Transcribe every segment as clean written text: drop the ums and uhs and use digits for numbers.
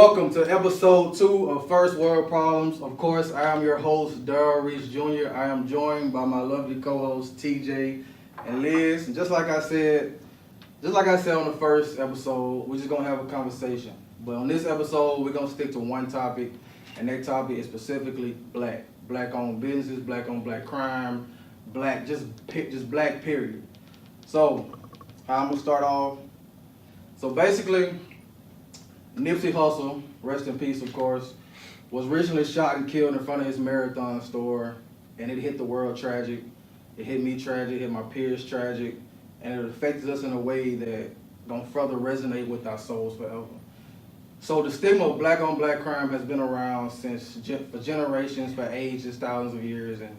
Welcome to episode 2 of First World Problems. Of course, I am your host, Darrell Reese Jr. I am joined by my lovely co-hosts, TJ and Liz. And just like I said on the first episode, we're just gonna have a conversation. But on this episode, we're gonna stick to one topic, and that topic is specifically black. Black-owned businesses, black-on-black crime, black, just black, period. So, how I'm gonna start off. So basically, Nipsey Hussle, rest in peace of course, was recently shot and killed in front of his Marathon store, and it hit the world tragic. It hit me tragic, it hit my peers tragic, and it affected us in a way that don't further resonate with our souls forever. So the stigma of black on black crime has been around for generations, for ages, thousands of years, and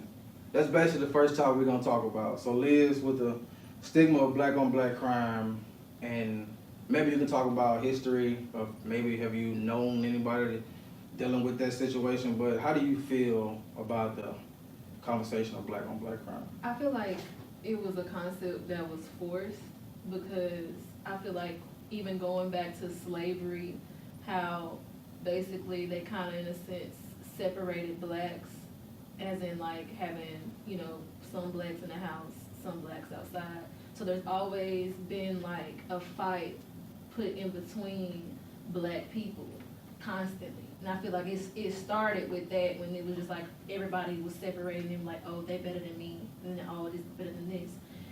that's basically the first topic we're gonna talk about. So Liz, with the stigma of black on black crime, and maybe you can talk about history of maybe have you known anybody dealing with that situation, but how do you feel about the conversation of black on black crime? I feel like it was a concept that was forced because I feel like even going back to slavery, how basically they kind of in a sense separated blacks, as in like having, some blacks in the house, some blacks outside. So there's always been like a fight put in between black people constantly. And I feel like it started with that when it was just like everybody was separating them like, oh, they better than me, and then oh, this better than this.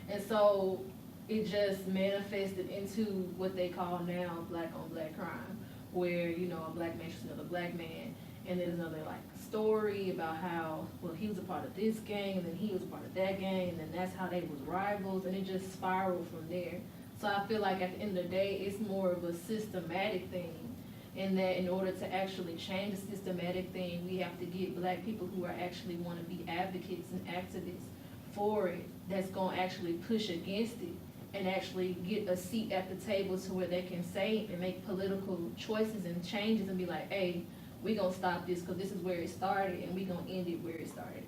And so it just manifested into what they call now black on black crime, where, a black man shoots another black man, and there's another like story about how, well, he was a part of this gang, and then he was a part of that gang, and then that's how they was rivals, and it just spiraled from there. So I feel like at the end of the day, it's more of a systematic thing, and that in order to actually change the systematic thing, we have to get black people who are actually want to be advocates and activists for it, that's going to actually push against it, and actually get a seat at the table to where they can say and make political choices and changes and be like, hey, we going to stop this because this is where it started, and we going to end it where it started.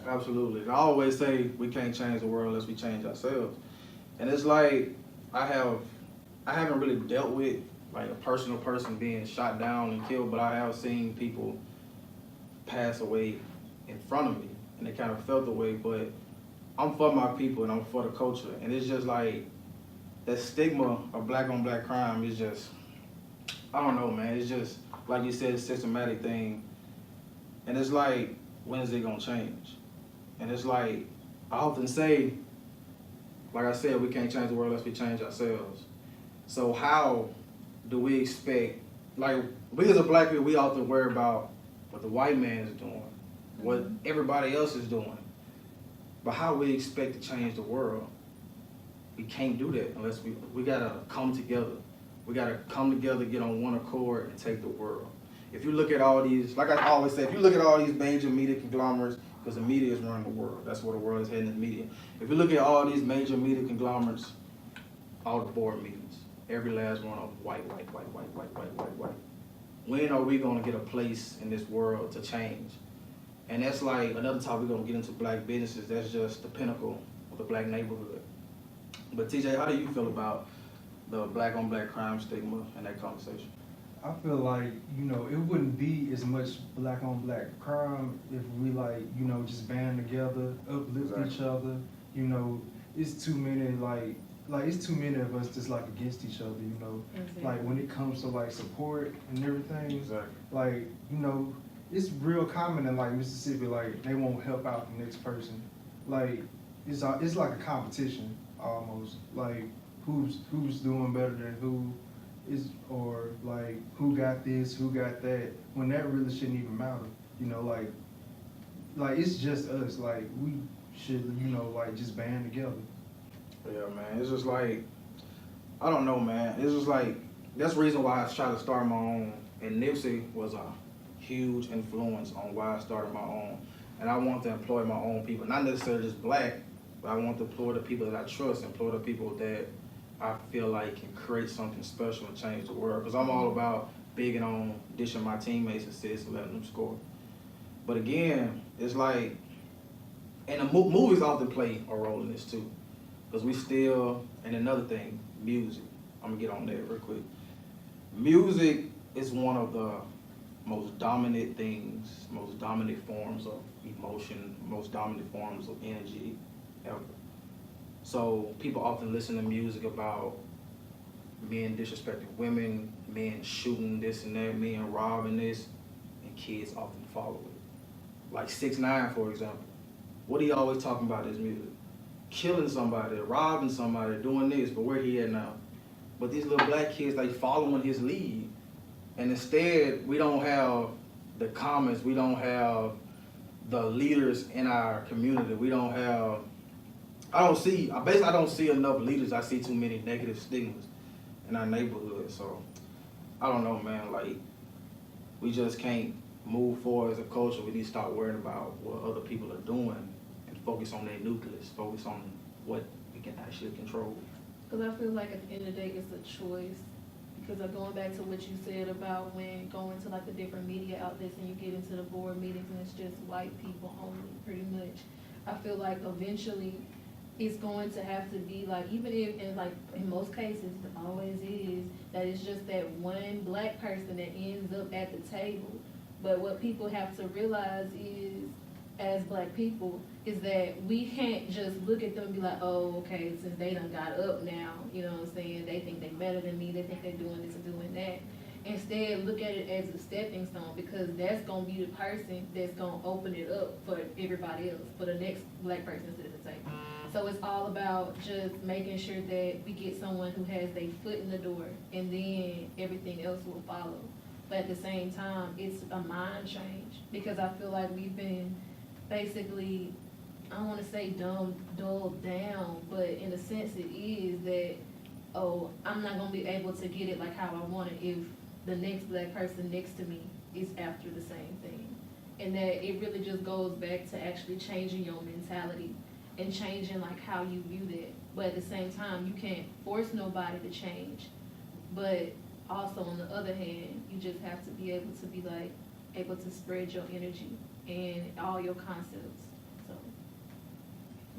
Absolutely. I always say we can't change the world unless we change ourselves. And it's like, I haven't really dealt with like a personal person being shot down and killed, but I have seen people pass away in front of me, and they kind of felt the way. But I'm for my people and I'm for the culture, and it's just like that stigma of black on black crime is just, I don't know, man. It's just like you said, a systematic thing, and it's like, when is it gonna change? And it's like, I often say, like I said, we can't change the world unless we change ourselves. So how do we expect, like, we as a black people, we often worry about what the white man is doing, what everybody else is doing. But how we expect to change the world? We can't do that unless we gotta come together. We gotta come together, get on one accord, and take the world. If you look at all these, like I always say, if you look at all these major media conglomerates, because the media is running the world. That's where the world is heading, in the media. If you look at all these major media conglomerates, all the board meetings, every last one of white. When are we gonna get a place in this world to change? And that's like another topic we're gonna get into, black businesses. That's just the pinnacle of the black neighborhood. But TJ, how do you feel about the black on black crime stigma and that conversation? I feel like, it wouldn't be as much black on black crime if we just band together, uplift each other. It's too many it's too many of us just like against each other, Exactly. Like when it comes to like support and everything, Exactly. It's real common in like Mississippi, like they won't help out the next person. Like it's like a competition almost, like who's doing better than who is, or like who got this, who got that, when that really shouldn't even matter. Like it's just us. Like we should, just band together. Yeah, man. It's just like, I don't know, man. It's just like, that's the reason why I tried to start my own. And Nipsey was a huge influence on why I started my own. And I want to employ my own people. Not necessarily just black, but I want to employ the people that I trust, employ the people that I feel like can create something special and change the world. Because I'm all about bigging on dishing my teammates assists and letting them score. But again, it's like, and the movies often play a role in this too. Because we still, and another thing, music. I'm going to get on that real quick. Music it's one of the most dominant things, most dominant forms of emotion, most dominant forms of energy ever. So people often listen to music about men disrespecting women, men shooting this and that, men robbing this, and kids often follow it. Like 6ix9ine, for example. What he always talking about in his music? Killing somebody, robbing somebody, doing this, but where he at now? But these little black kids, they following his lead. And instead, we don't have the comments, we don't have the leaders in our community, we don't have, I don't see enough leaders. I see too many negative stigmas in our neighborhood. So I don't know, man, like we just can't move forward as a culture. We need to start worrying about what other people are doing and focus on their nucleus, focus on what we can actually control. Because I feel like at the end of the day, it's a choice. Because going back to what you said about when going to like the different media outlets and you get into the board meetings and it's just white people only, pretty much. I feel like eventually it's going to have to be like, even if, and like in most cases, it always is, that it's just that one black person that ends up at the table. But what people have to realize is, as black people, is that we can't just look at them and be like, oh, okay, since they done got up now, you know what I'm saying, they think they better than me, they think they're doing this and doing that. Instead, look at it as a stepping stone, because that's gonna be the person that's gonna open it up for everybody else, for the next black person to sit at the table. So it's all about just making sure that we get someone who has their foot in the door, and then everything else will follow. But at the same time, it's a mind change, because I feel like we've been basically, I don't wanna say dulled down, but in a sense it is that, oh, I'm not gonna be able to get it like how I want it if the next black person next to me is after the same thing. And that it really just goes back to actually changing your mentality and changing like how you view that. But at the same time, you can't force nobody to change. But also on the other hand, you just have to be able to spread your energy and all your concepts. So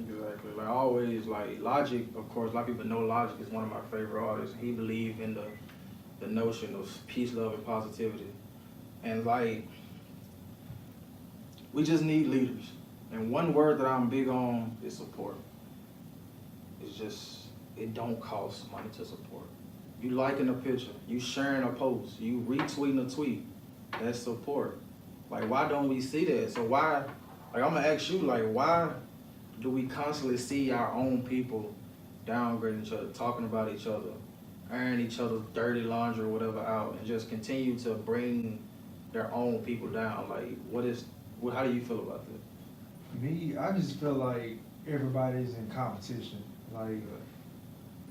Exactly. Like always, like Logic, of course, a lot of people know Logic is one of my favorite artists. He believed in the notion of peace, love, and positivity. And like, we just need leaders. And one word that I'm big on is support. It's just, it don't cost money to support. You liking a picture, you sharing a post, you retweeting a tweet, that's support. Like, why don't we see that? So why, like, I'm gonna ask you, like, why do we constantly see our own people downgrading each other, talking about each other, airing each other's dirty laundry or whatever out, and just continue to bring their own people down? Like, how do you feel about that? Me, I just feel like everybody's in competition. Like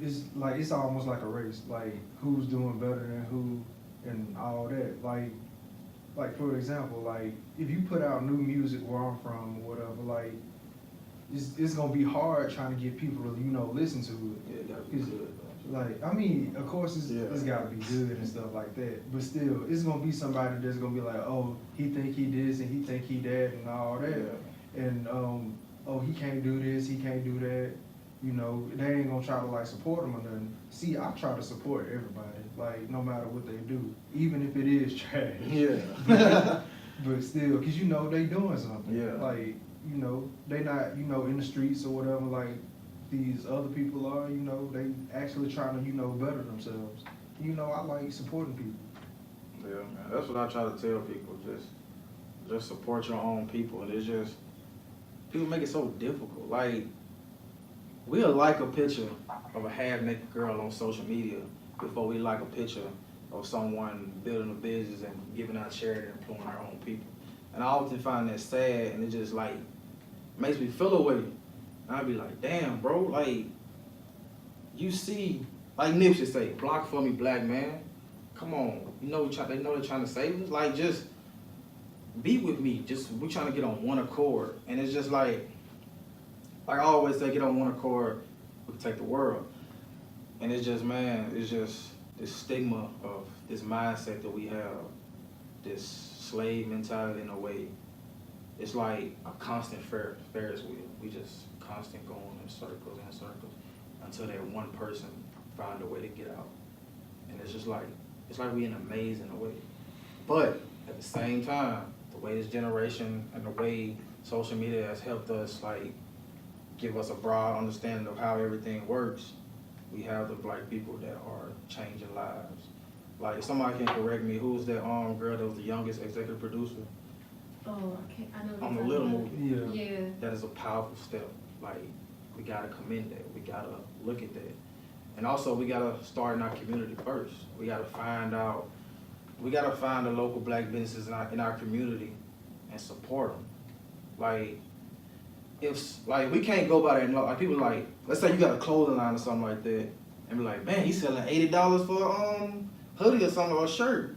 it's almost like a race. Like who's doing better than who and all that. Like for example, like if you put out new music where I'm from or whatever, like it's gonna be hard trying to get people to listen to it. Yeah, it gotta be good. Like, I mean, of course it's gotta be good and stuff like that, but still, it's gonna be somebody that's gonna be like, oh, he think he this and he think he that and all that. Yeah. And oh, he can't do this, he can't do that. They ain't gonna try to like support him or nothing. See, I try to support everybody, like no matter what they do, even if it is trash. Yeah. But still, cause they doing something. Yeah. Like, they not, in the streets or whatever, like these other people are, they actually trying to, better themselves. I like supporting people. Yeah, man. That's what I try to tell people. Just support your own people. And it's just, people make it so difficult. Like, we'll like a picture of a half-naked girl on social media before we like a picture of someone building a business and giving out charity and employing our own people. And I often find that sad, and it just like makes me feel away. And I'd be like, damn, bro, like, you see, like Nipsey say, block for me, black man. Come on, they know they're trying to save us. Like, just be with me. We trying to get on one accord. And it's just like I always say, get on one accord, we can take the world. And it's just, man, it's just this stigma of this mindset that we have, this slave mentality in a way. It's like a constant Ferris wheel. We just constant going in circles and circles until that one person find a way to get out. And it's just like, it's like we in a maze in a way. But at the same time, the way this generation and the way social media has helped us like give us a broad understanding of how everything works, we have the black people that are changing lives. Like, if somebody can correct me, who's that girl that was the youngest executive producer Oh, I know. on the Little movie? Yeah. That is a powerful step. Like, we gotta commend that. We gotta look at that. And also, we gotta start in our community first. We gotta find the local black businesses in our community and support them. Like, we can't go by that. Like, people like, let's say you got a clothing line or something like that, and be like, man, he's selling $80 for a hoodie or something or a shirt.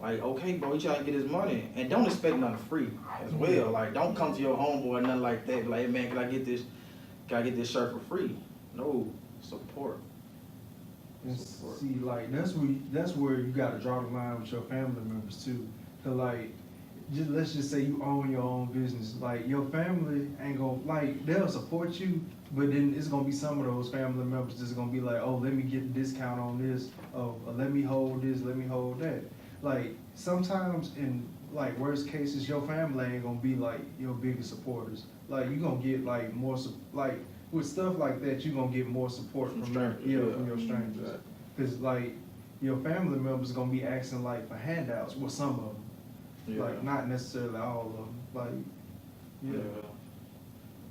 Like, okay, bro, he trying to get his money, and don't expect nothing free as well. Like, don't come to your homeboy or nothing like that. Be like, hey, man, can I get this shirt for free? No, support. And see, like that's where you gotta draw the line with your family members too. Cause like, let's just say you own your own business. Like your family ain't gonna like they'll support you, but then it's gonna be some of those family members that's gonna be like, oh, let me get a discount on this. Oh, let me hold this. Let me hold that. Like sometimes in like worst cases, your family ain't gonna be like your biggest supporters. Like you gonna get like more like. With stuff like that, you're gonna get more support from strangers. from your strangers. Cause like your family members gonna be asking like for handouts with some of them, like not necessarily all of them. Like, yeah.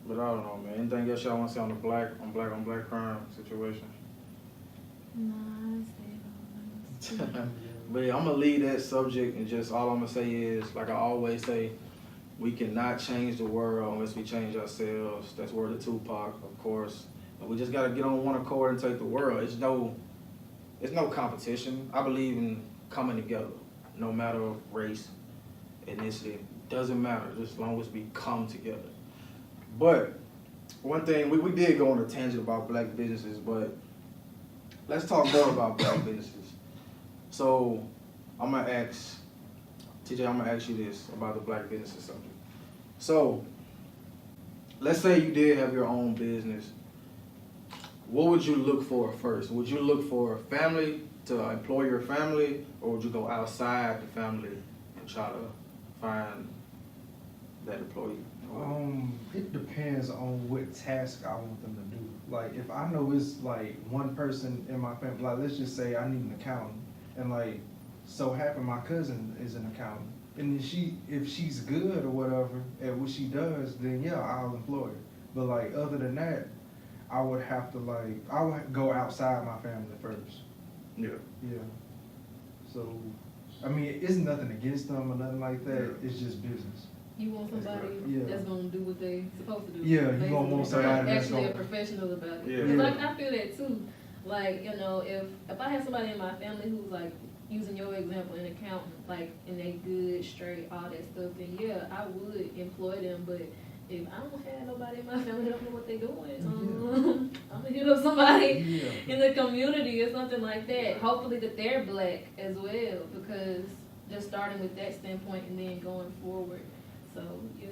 But I don't know, man. Anything else y'all want to say on the black on black crime situation? Nah, I say it all. But yeah, I'm gonna leave that subject, and just all I'm gonna say is, like I always say, we cannot change the world unless we change ourselves. That's word of Tupac, of course. And we just gotta get on one accord and take the world. It's no competition. I believe in coming together, no matter race, ethnicity. Doesn't matter, just as long as we come together. But one thing, we did go on a tangent about black businesses, but let's talk more about black businesses. So I'm gonna ask TJ, I'm gonna ask you this about the black businesses subject. So, let's say you did have your own business. What would you look for first? Would you look for a family to employ your family, or would you go outside the family and try to find that employee? It depends on what task I want them to do. Like if I know it's like one person in my family, like let's just say I need an accountant, and like so happen my cousin is an accountant, and if she's good or whatever at what she does, then yeah, I'll employ her. But like other than that, I would go outside my family first. Yeah. Yeah. So, I mean, it's nothing against them or nothing like that. It's just business. You want somebody that's gonna do what they supposed to do. Yeah, you gonna want somebody that's actually gonna a professional about it. Yeah. Cause like I feel that too. Like, you know, if I have somebody in my family who's like using your example, an accountant, like and they good, straight, all that stuff, then yeah, I would employ them. But if I don't have nobody in my family that don't know what they're doing, I'm gonna hit up somebody in the community or something like that. Hopefully that they're black as well, because just starting with that standpoint and then going forward. So yeah,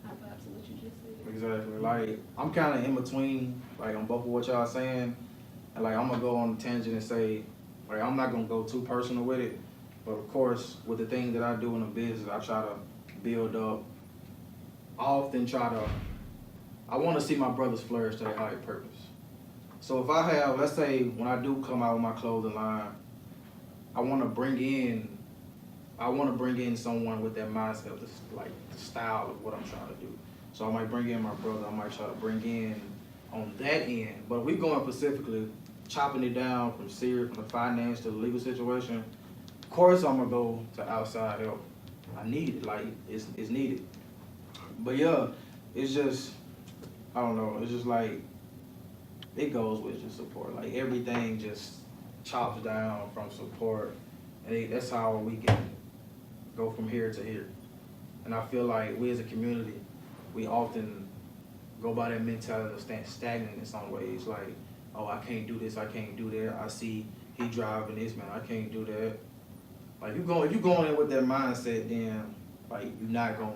I vibe to what you just said. Exactly. Like I'm kind of in between, like on both of what y'all saying, and like I'm gonna go on a tangent and say, like I'm not gonna go too personal with it, but of course with the things that I do in the business, I try to build up. I often I want to see my brothers flourish to their higher purpose. So if I have, let's say when I do come out with my clothing line, I want to bring in someone with that mindset, like the style of what I'm trying to do. So I might bring in my brother, I might try to bring in on that end. But if we going specifically, chopping it down from the finance to the legal situation, of course I'm gonna go to outside help. I need it, like it's needed. But yeah, it's just, I don't know, it's just like, it goes with just support. Like everything just chops down from support. And that's how we can go from here to here. And I feel like we as a community, we often go by that mentality of staying stagnant in some ways. Like, oh, I can't do this, I can't do that. I see he driving this, man, I can't do that. Like if you going in with that mindset, then like you're not gonna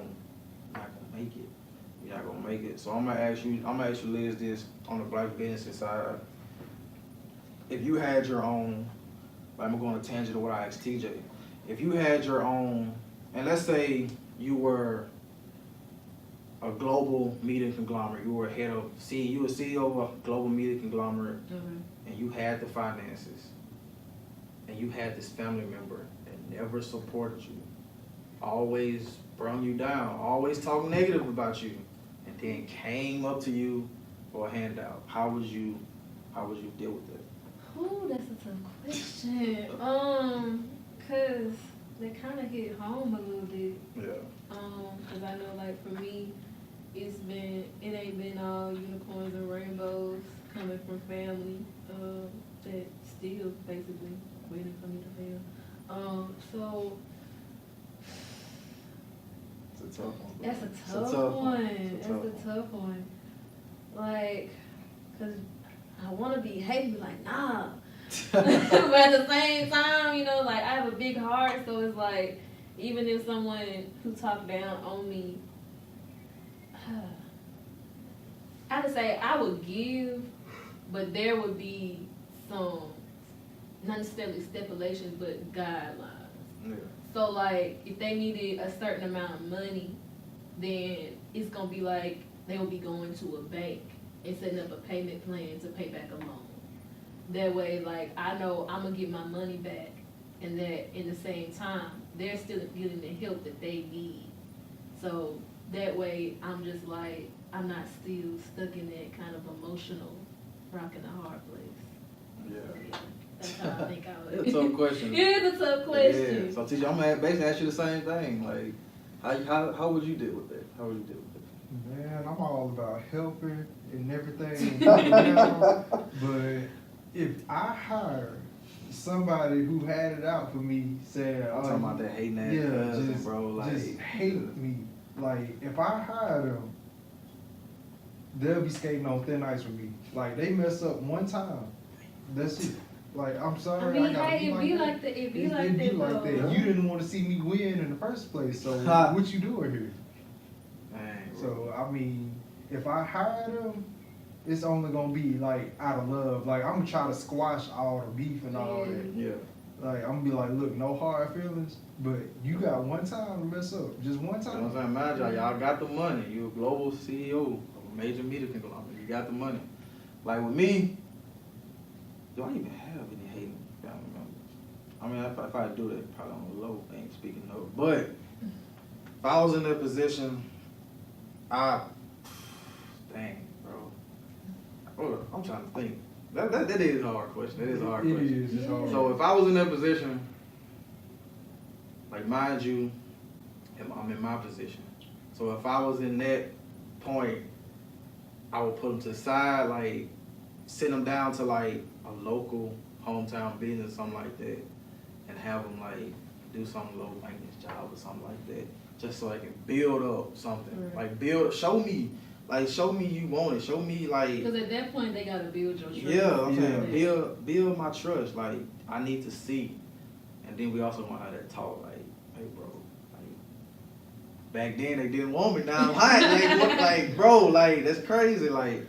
make it. You're not gonna make it. So I'm gonna ask you, Liz, this on the black business side. If you had your own I'm gonna go on a tangent of what I asked TJ. If you had your own, and let's say you were a global media conglomerate, you were you were CEO of a global media conglomerate, and you had the finances, and you had this family member that never supported you, always brung you down, always talked negative about you, and then came up to you for a handout, how would you deal with it? Ooh, that's a tough question. Cause they kind of hit home a little bit. Yeah. Cause I know, like, for me, it ain't been all unicorns and rainbows coming from family, that still basically waiting for me to fail. So It's a tough one. that's a tough one. That's a tough one. Like, cause I want to be hating, like, nah. But at the same time, you know, like, I have a big heart, so it's like, even if someone who talked down on me, I would say I would give, but there would be some, not necessarily stipulations, but guidelines. Yeah. So, like, if they needed a certain amount of money, then it's going to be like they will be going to a bank and setting up a payment plan to pay back a loan. That way, like, I know I'm going to get my money back, and that in the same time, they're still getting the help that they need. So that way, I'm just like, I'm not still stuck in that kind of emotional rock and a hard place. Yeah. So, yeah, that's how I think I would. It's a tough question. It is a tough question. Yeah. So TJ, I'm gonna basically ask you the same thing. Like, how would you deal with that? How would you deal with it? Man, I'm all about helping and everything. But if I hire somebody who had it out for me, saying, I'm talking about that hating ass cousin, bro. Like, just hate me. Like, if I hire them, they'll be skating on thin ice with me. Like, they mess up one time, that's it. Like, I'm sorry, I mean, gotta hey, it be like that. It be like that. that. You didn't want to see me win in the first place, so what you doing here? man, So, I mean, if I hire them, it's only gonna be, like, out of love. Like, I'm gonna try to squash all the beef and all that. yeah. Like, I'm gonna be like, look, no hard feelings, but you got one time to mess up. Just one You know time. what I'm saying? Mind y'all got the money. You a global CEO of a major media conglomerate. You got the money. Like with me, do I even have any hating family members? I mean, if I do that, probably on the low, ain't speaking of. But if I was in that position, dang, bro. I'm trying to think. That is a hard question. That is a hard question. It is. It's hard. So if I was in that position, like mind you, I'm in my position. So if I was in that point, I would put them to the side, like sit them down to like a local hometown business, something like that, and have them like do some low maintenance job or something like that, just so I can build up something. Right. Like show me you want it. Show me like. Because at that point, they got to build your trust. Yeah, I'm saying Yeah. build my trust. Like I need to see, and then we also want to have that talk. Like, hey, bro. Like back then they didn't want me. Now I'm hot. Like, bro. Like that's crazy. Like,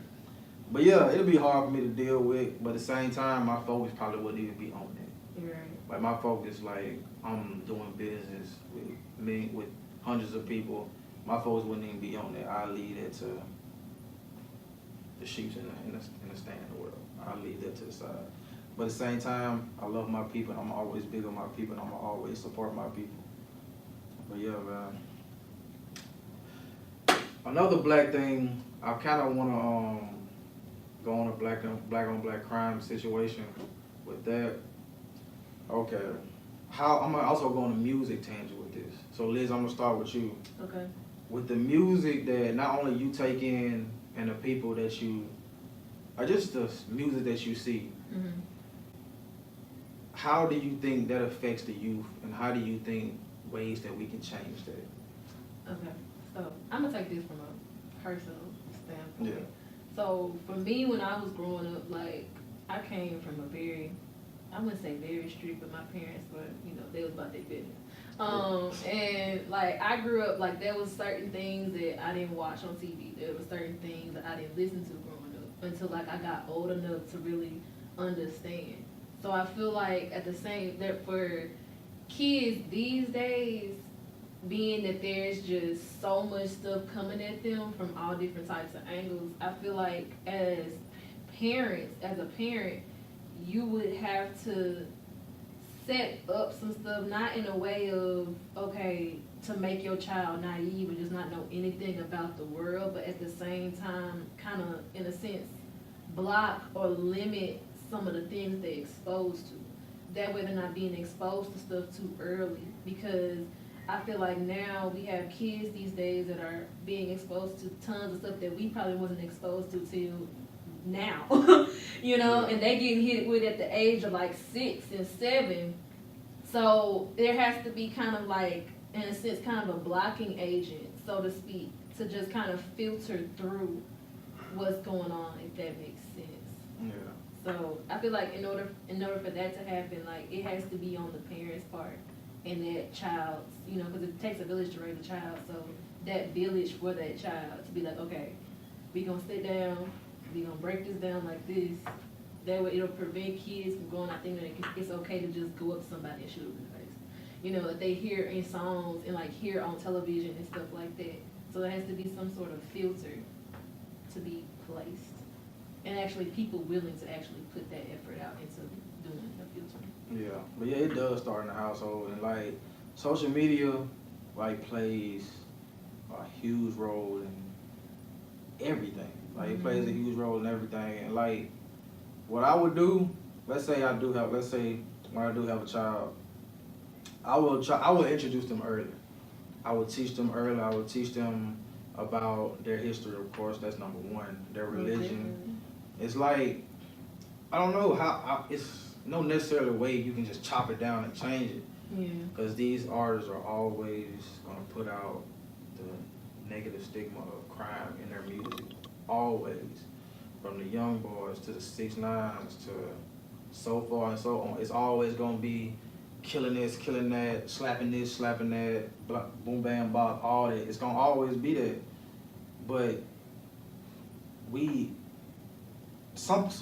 but yeah, it'll be hard for me to deal with. But at the same time, my focus probably wouldn't even be on that. Right. Like my focus, like I'm doing business with hundreds of people. My focus wouldn't even be on that. I leave that to the sheeps in the stand or whatever. I leave that to the side. But at the same time, I love my people, and I'm always big on my people, and I'm always support my people. But yeah, man. Another black thing, I kind of want to go on a black on black crime situation with that. Okay. I'm gonna also go on a music tangent with this. So Liz, I'm gonna start with you. Okay. With the music that not only you take in and the people that you, or just the music that you see, Mm-hmm. how do you think that affects the youth, and how do you think ways that we can change that? Okay. So I'm gonna take this from a personal standpoint. Yeah. So for me, when I was growing up, like I came from a very, I wouldn't say very strict, but my parents were, they was about their business. And like I grew up, like there was certain things that I didn't watch on TV. There were certain things that I didn't listen to growing up until like I got old enough to really understand. So I feel like at the same, that for kids these days, being that there's just so much stuff coming at them from all different types of angles, I feel like as a parent, you would have to set up some stuff, not in a way of, okay, to make your child naive and just not know anything about the world, but at the same time, kind of, in a sense, block or limit some of the things they're exposed to. That way they're not being exposed to stuff too early, because I feel like now we have kids these days that are being exposed to tons of stuff that we probably wasn't exposed to till now, you know, and they getting hit with at the age of like 6 and 7. So there has to be kind of like, in a sense, kind of a blocking agent, so to speak, to just kind of filter through what's going on, if that makes sense. Yeah. So I feel like in order for that to happen, like, it has to be on the parents' part and that child's, you know, because it takes a village to raise a child. So that village for that child to be like, okay, we gonna sit down, we gonna break this down like this. That way it'll prevent kids from going out thinking that it's okay to just go up to somebody and shoot them in the face. You know, that they hear in songs and like hear on television and stuff like that. So there has to be some sort of filter to be placed. And actually people willing to actually put that effort out into doing a filter. Yeah, but yeah, it does start in the household, and like social media, like plays a huge role in everything. Like it plays a huge role in everything, and like what I would do, let's say when I do have a child, I will introduce them early. I would teach them early. I would teach them about their history, of course. That's number one. Their religion. It's like, I don't know it's no necessarily way you can just chop it down and change it. Yeah. Because these artists are always going to put out the negative stigma of crime in their music. Always. From the young boys to the 6ix9ines to so far and so on. It's always going to be killing this, killing that, slapping this, slapping that, boom, bam, bop, all that. It's going to always be that. But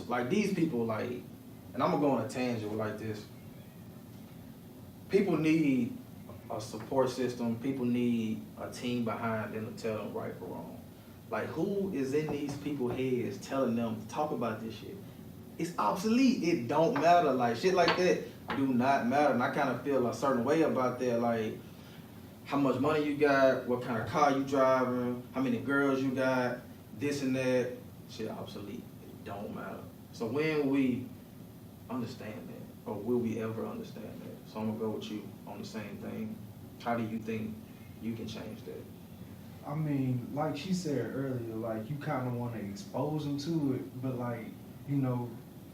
like these people, like, and I'm going to go on a tangent like this. People need a support system. People need a team behind them to tell them right or wrong. Like, who is in these people's heads telling them to talk about this shit? It's obsolete. It don't matter. Like, shit like that do not matter. And I kind of feel a certain way about that. Like, how much money you got, what kind of car you driving, how many girls you got, this and that. Shit obsolete. It don't matter. So when will we understand that? Or will we ever understand that? So I'm going to go with you on the same thing. How do you think you can change that? I mean, like she said earlier, like, you kind of want to expose them to it, but like, you know,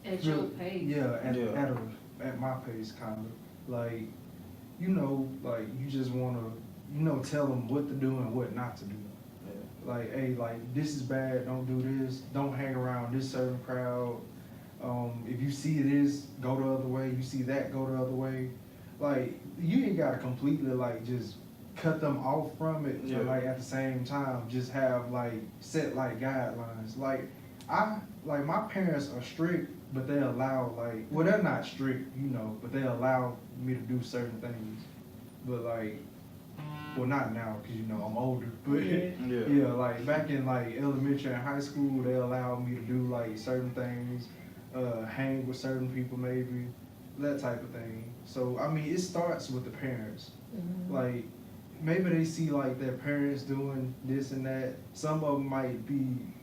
At your pace. Yeah, at my pace, kind of. Like, you know, like, you just want to, you know, tell them what to do and what not to do. Yeah. Like, hey, like, this is bad, don't do this, don't hang around this certain crowd. If you see this, go the other way. You see that, go the other way. Like, you ain't got to completely, like, just cut them off from it, but like at the same time just have like set like guidelines. Like my parents are strict, but they allow like, well, they're not strict, you know, but they allow me to do certain things. But like, well, not now because you know I'm older, but yeah, like back in like elementary and high school, they allowed me to do like certain things, hang with certain people maybe, that type of thing. So I mean, it starts with the parents. Like, maybe they see like their parents doing this and that. Some of them might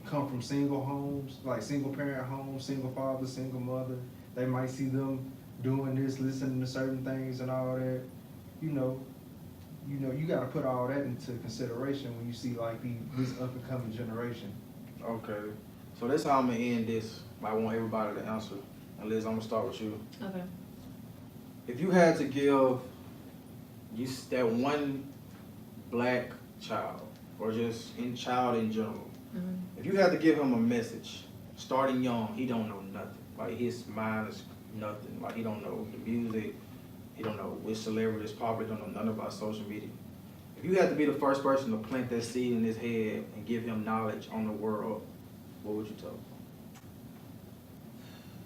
come from single homes, like single parent homes, single father, single mother. They might see them doing this, listening to certain things and all that. You know, you got to put all that into consideration when you see like this up and coming generation. Okay, so that's how I'm gonna end this. I want everybody to answer. And Liz, I'm gonna start with you. Okay. If you had to give that one black child, or just child in general, if you had to give him a message, starting young, he don't know nothing. Like, his mind is nothing. Like, he don't know the music, he don't know which celebrities, probably don't know nothing about social media. If you had to be the first person to plant that seed in his head and give him knowledge on the world, what would you tell him?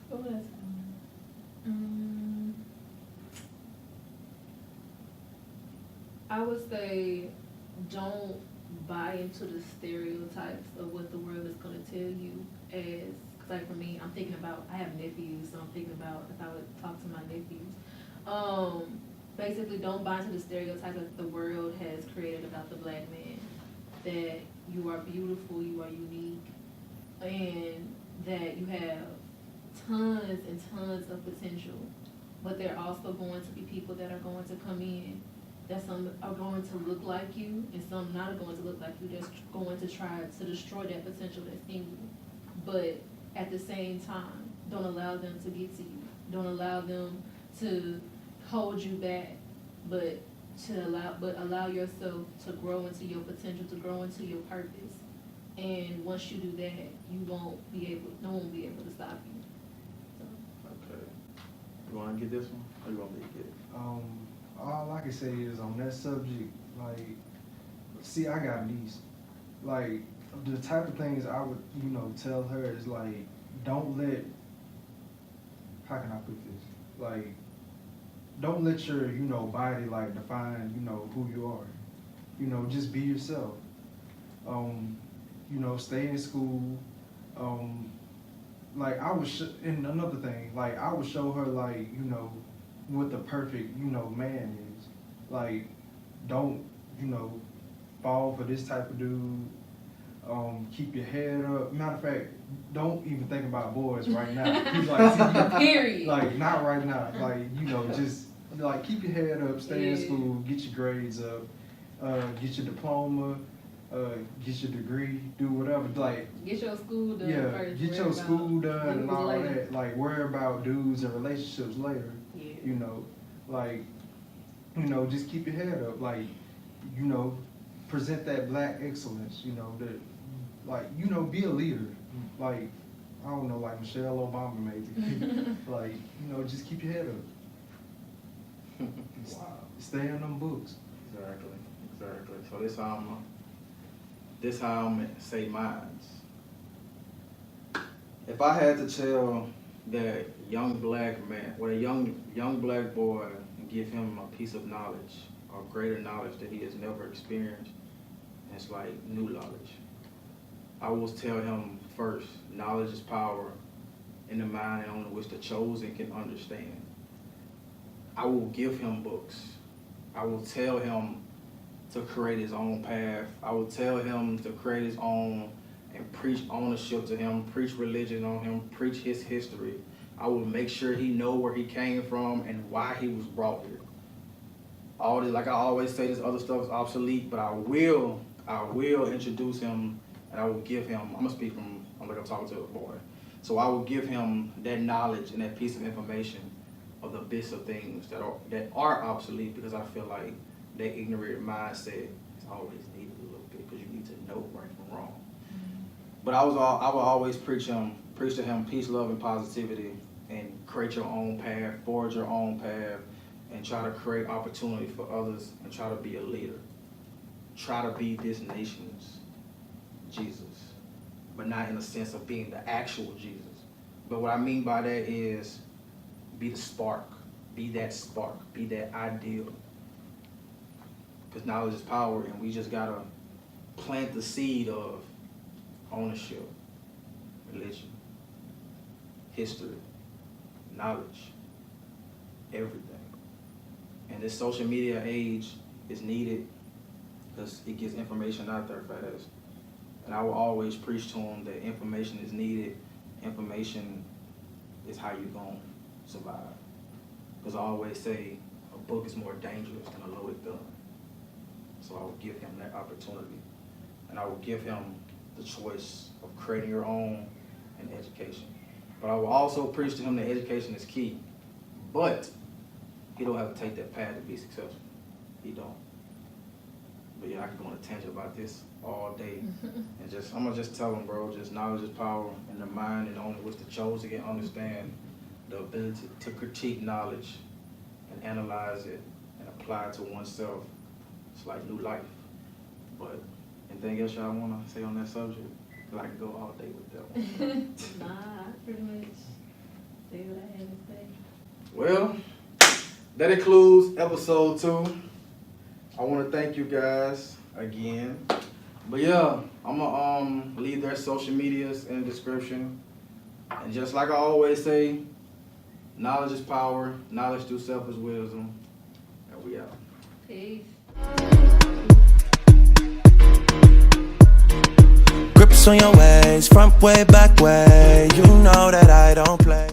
What would I tell him? I would say don't buy into the stereotypes of what the world is going to tell you as, cause like for me, I'm thinking about, I have nephews, so I'm thinking about if I would talk to my nephews. Basically don't buy into the stereotypes that the world has created about the black man, that you are beautiful, you are unique, and that you have tons and tons of potential, but there are also going to be people that are going to come in that some are going to look like you and some not going to look like you, that's going to try to destroy that potential that's in you. But at the same time, don't allow them to get to you. Don't allow them to hold you back, but allow yourself to grow into your potential, to grow into your purpose. And once you do that, no one will be able to stop you. So. Okay. You wanna get this one? Or you want me to get it? All I can say is on that subject, like, see, I got a niece. Like, the type of things I would, tell her is like, don't let, how can I put this? Like, don't let your, body like define, who you are. Just be yourself. Stay in school. Like I would, and another thing, like I would show her like, what the perfect, man is. Like, don't, fall for this type of dude. Keep your head up. Matter of fact, don't even think about boys right now. Like, Period. Like, not right now. Like, just like keep your head up, stay in school, get your grades up, get your diploma, get your degree, do whatever. Like, get your school done first. Get your school done and all that. Like, worry about dudes and relationships later. Yeah. Like, just keep your head up. Like, present that black excellence. That, like, be a leader. Like, I don't know, like Michelle Obama maybe. Like, just keep your head up. Wow. Stay in them books. Exactly. So this how I'm gonna say mines. If I had to tell that young black man, or a young black boy, and give him a piece of knowledge or greater knowledge that he has never experienced, and it's like new knowledge, I will tell him first, knowledge is power in the mind and on which the chosen can understand. I will give him books. I will tell him to create his own path. I will tell him to create his own and preach ownership to him, preach religion on him, preach his history. I will make sure he know where he came from and why he was brought here. All this, like I always say, this other stuff is obsolete, but I will introduce him and I will give him, I'm like I'm talking to a boy. So I will give him that knowledge and that piece of information of the bits of things that are obsolete, because I feel like that ignorant mindset is always needed a little bit, because you need to know right from wrong. But I would always preach to him peace, love, and positivity, and create your own path, forge your own path, and try to create opportunity for others, and try to be a leader. Try to be this nation's Jesus, but not in the sense of being the actual Jesus. But what I mean by that is be the spark, be that ideal. Because knowledge is power, and we just gotta plant the seed of ownership, religion, history, knowledge, everything. And this social media age is needed because it gets information out there fast. And I will always preach to them that information is needed. Information is how you're gonna survive. Because I always say a book is more dangerous than a loaded gun. So I will give him that opportunity. And I will give him the choice of creating your own and education. But I will also preach to him that education is key. But he don't have to take that path to be successful. He don't. But yeah, I can go on a tangent about this all day. And I'm gonna just tell him, bro, just knowledge is power in the mind, and only which the chosen can understand, the ability to critique knowledge and analyze it and apply it to oneself. It's like new life. But anything else y'all wanna say on that subject? 'Cause I can go all day with that one. Nah, I pretty much say what I had to say. Well, that includes episode 2. I want to thank you guys again. But yeah, I'm gonna leave their social medias in the description. And just like I always say, knowledge is power. Knowledge through self is wisdom. And we out. Peace. Grips on your ways, front way, back way. You know that I don't play.